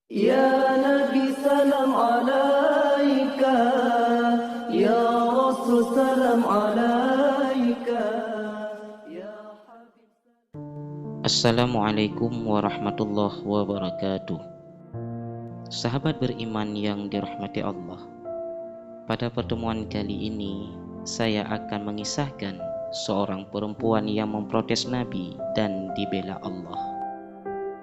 Ya Nabi salam alaika, Ya Rasul salam alaika, Ya Habib. Assalamualaikum warahmatullahi wabarakatuh. Sahabat beriman yang dirahmati Allah, pada pertemuan kali ini saya akan mengisahkan seorang perempuan yang memprotes Nabi dan dibela Allah.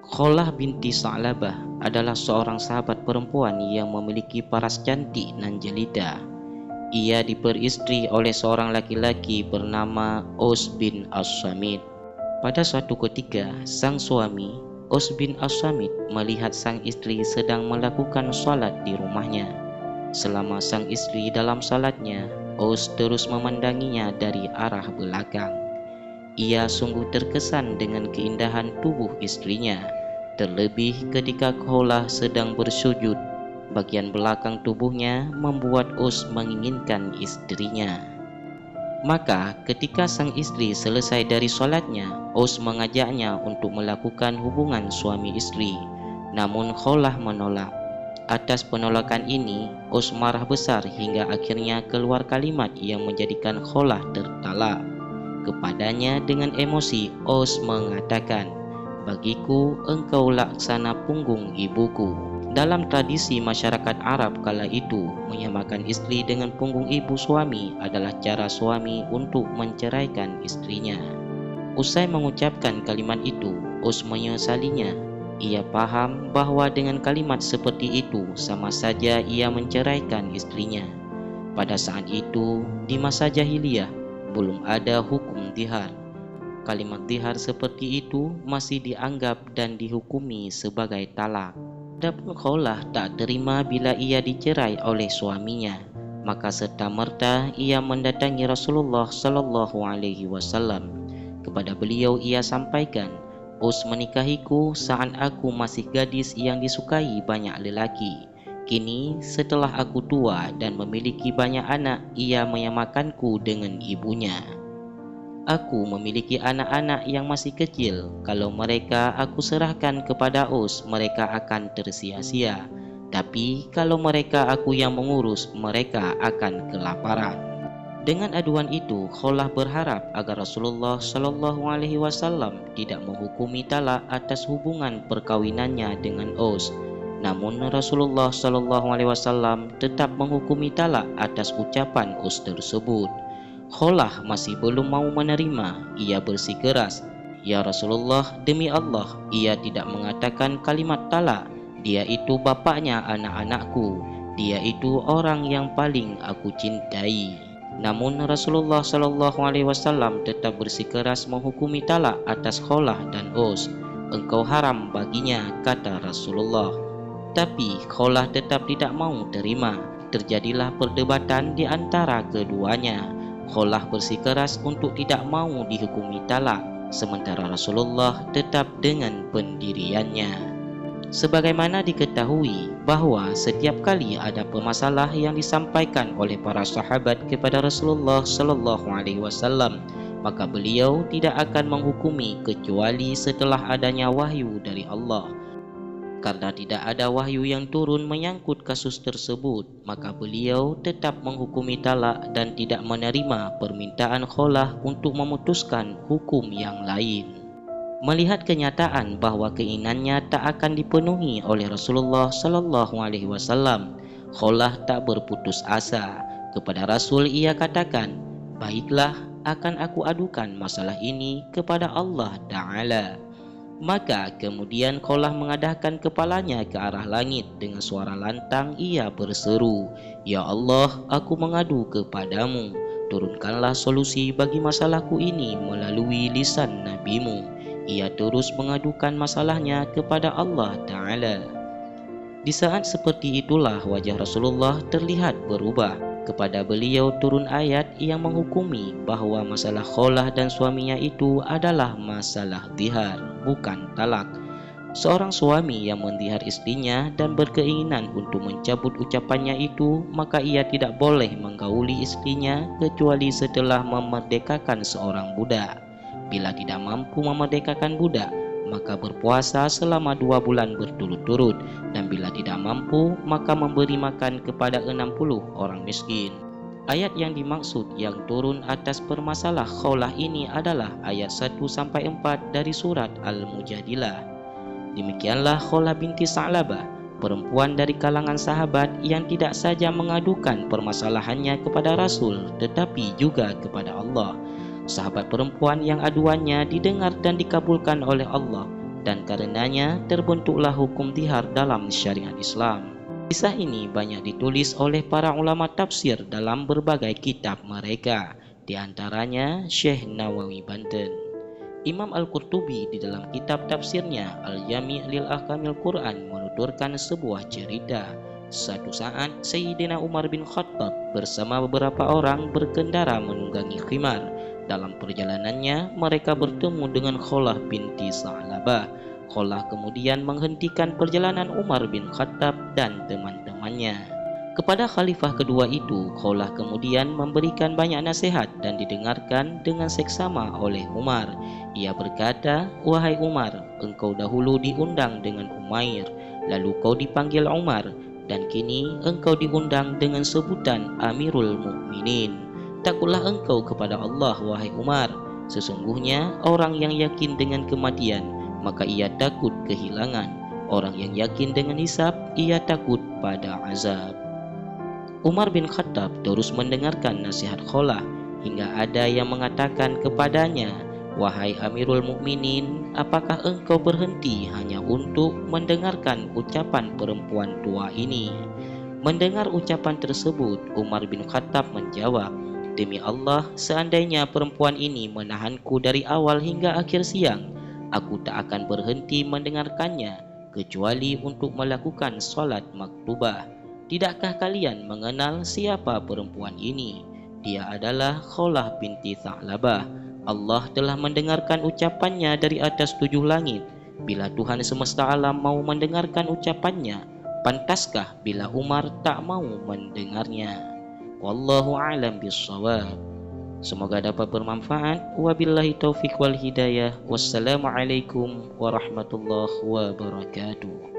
Kholah binti Sa'labah adalah seorang sahabat perempuan yang memiliki paras cantik nan jelita. Ia diperistri oleh seorang laki-laki bernama Aus bin As-Samit. Pada suatu ketika, sang suami, Aus bin As-Samit, melihat sang istri sedang melakukan salat di rumahnya. Selama sang istri dalam salatnya, Aus terus memandanginya dari arah belakang. Ia sungguh terkesan dengan keindahan tubuh istrinya, terlebih ketika Kholah sedang bersujud. Bagian belakang tubuhnya membuat Aus menginginkan istrinya. Maka ketika sang istri selesai dari solatnya, Aus mengajaknya untuk melakukan hubungan suami istri. Namun Kholah menolak. Atas penolakan ini, Aus marah besar hingga akhirnya keluar kalimat yang menjadikan Kholah tertalak. Kepadanya dengan emosi, Aus mengatakan, "Bagiku engkau laksana punggung ibuku." Dalam tradisi masyarakat Arab kala itu, menyamakan istri dengan punggung ibu suami adalah cara suami untuk menceraikan istrinya. Usai mengucapkan kalimat itu, Aus menyesalinya. Ia paham bahwa dengan kalimat seperti itu sama saja ia menceraikan istrinya. Pada saat itu, di masa jahiliyah, belum ada hukum zihar. Kalimat zihar seperti itu masih dianggap dan dihukumi sebagai talak. Adapun Kholah tak terima bila ia dicerai oleh suaminya, maka serta-merta ia mendatangi Rasulullah Sallallahu Alaihi Wasallam. Kepada beliau ia sampaikan, "Aus menikahiku saat aku masih gadis yang disukai banyak lelaki. Kini setelah aku tua dan memiliki banyak anak, ia menyamakanku dengan ibunya. Aku memiliki anak-anak yang masih kecil. Kalau mereka aku serahkan kepada Aus, mereka akan tersia-sia. Tapi kalau mereka aku yang mengurus, mereka akan kelaparan." Dengan aduan itu, Kholah berharap agar Rasulullah Shallallahu Alaihi Wasallam tidak menghukumi talak atas hubungan perkawinannya dengan Aus. Namun Rasulullah Shallallahu Alaihi Wasallam tetap menghukumi talak atas ucapan Aus tersebut. Kholah masih belum mau menerima. Ia bersikeras, "Ya Rasulullah, demi Allah, ia tidak mengatakan kalimat talak. Dia itu bapaknya anak-anakku. Dia itu orang yang paling aku cintai." Namun Rasulullah Shallallahu Alaihi Wasallam tetap bersikeras menghukumi talak atas Kholah dan Aus. "Engkau haram baginya," kata Rasulullah. Tapi Kholah tetap tidak mau terima. Terjadilah perdebatan di antara keduanya. Kholah bersikeras untuk tidak mau dihukumi talak, sementara Rasulullah tetap dengan pendiriannya. Sebagaimana diketahui bahwa setiap kali ada permasalahan yang disampaikan oleh para sahabat kepada Rasulullah Shallallahu Alaihi Wasallam, maka beliau tidak akan menghukumi kecuali setelah adanya wahyu dari Allah. Karena tidak ada wahyu yang turun menyangkut kasus tersebut, maka beliau tetap menghukumi talak dan tidak menerima permintaan Kholah untuk memutuskan hukum yang lain. Melihat kenyataan bahwa keinginannya tak akan dipenuhi oleh Rasulullah Sallallahu Alaihi Wasallam, Kholah tak berputus asa. Kepada Rasul ia katakan, "Baiklah, akan aku adukan masalah ini kepada Allah Ta'ala." Maka kemudian Kholah mengadahkan kepalanya ke arah langit. Dengan suara lantang ia berseru, "Ya Allah, aku mengadu kepadamu. Turunkanlah solusi bagi masalahku ini melalui lisan Nabimu." Ia terus mengadukan masalahnya kepada Allah Ta'ala. Di saat seperti itulah wajah Rasulullah terlihat berubah. Kepada beliau turun ayat yang menghukumi bahwa masalah Kholah dan suaminya itu adalah masalah zihar, bukan talak. Seorang suami yang menzihar istrinya dan berkeinginan untuk mencabut ucapannya itu, maka ia tidak boleh menggauli istrinya kecuali setelah memerdekakan seorang budak. Bila tidak mampu memerdekakan budak, maka berpuasa selama 2 bulan berturut-turut, dan bila tidak mampu, maka memberi makan kepada 60 orang miskin. Ayat yang dimaksud yang turun atas permasalah khawlah ini adalah ayat 1-4 dari surat Al-Mujadilah. Demikianlah Khawlah binti Sa'labah, perempuan dari kalangan sahabat yang tidak saja mengadukan permasalahannya kepada Rasul, tetapi juga kepada Allah. Sahabat perempuan yang aduannya didengar dan dikabulkan oleh Allah, dan karenanya terbentuklah hukum tihar dalam syariat Islam. Kisah ini banyak ditulis oleh para ulama tafsir dalam berbagai kitab mereka, di antaranya Syekh Nawawi Banten. Imam Al-Qurtubi di dalam kitab tafsirnya Al-Jami' lil Ahkamil Quran menuturkan sebuah cerita. Suatu saat Sayyidina Umar bin Khattab bersama beberapa orang berkendara menunggangi khimar. Dalam perjalanannya mereka bertemu dengan Khawlah binti Sa'labah. Khawlah kemudian menghentikan perjalanan Umar bin Khattab dan teman-temannya. Kepada khalifah kedua itu, Khawlah kemudian memberikan banyak nasihat dan didengarkan dengan seksama oleh Umar. Ia berkata, "Wahai Umar, engkau dahulu diundang dengan Umair, lalu kau dipanggil Umar, dan kini engkau diundang dengan sebutan Amirul Mukminin. Takutlah engkau kepada Allah, wahai Umar. Sesungguhnya orang yang yakin dengan kematian, maka ia takut kehilangan. Orang yang yakin dengan hisab, ia takut pada azab." Umar bin Khattab terus mendengarkan nasihat Khawlah hingga ada yang mengatakan kepadanya, "Wahai Amirul Mukminin, apakah engkau berhenti hanya untuk mendengarkan ucapan perempuan tua ini?" Mendengar ucapan tersebut, Umar bin Khattab menjawab, "Demi Allah, seandainya perempuan ini menahanku dari awal hingga akhir siang, aku tak akan berhenti mendengarkannya, kecuali untuk melakukan solat maktubah. Tidakkah kalian mengenal siapa perempuan ini? Dia adalah Khawlah binti Sa'labah. Allah telah mendengarkan ucapannya dari atas 7 langit. Bila Tuhan semesta alam mau mendengarkan ucapannya, pantaskah bila Umar tak mau mendengarnya?" Wallahu a'lam bishawab. Semoga dapat bermanfaat. Wabillahi taufiq wal hidayah. Wassalamualaikum warahmatullahi wabarakatuh.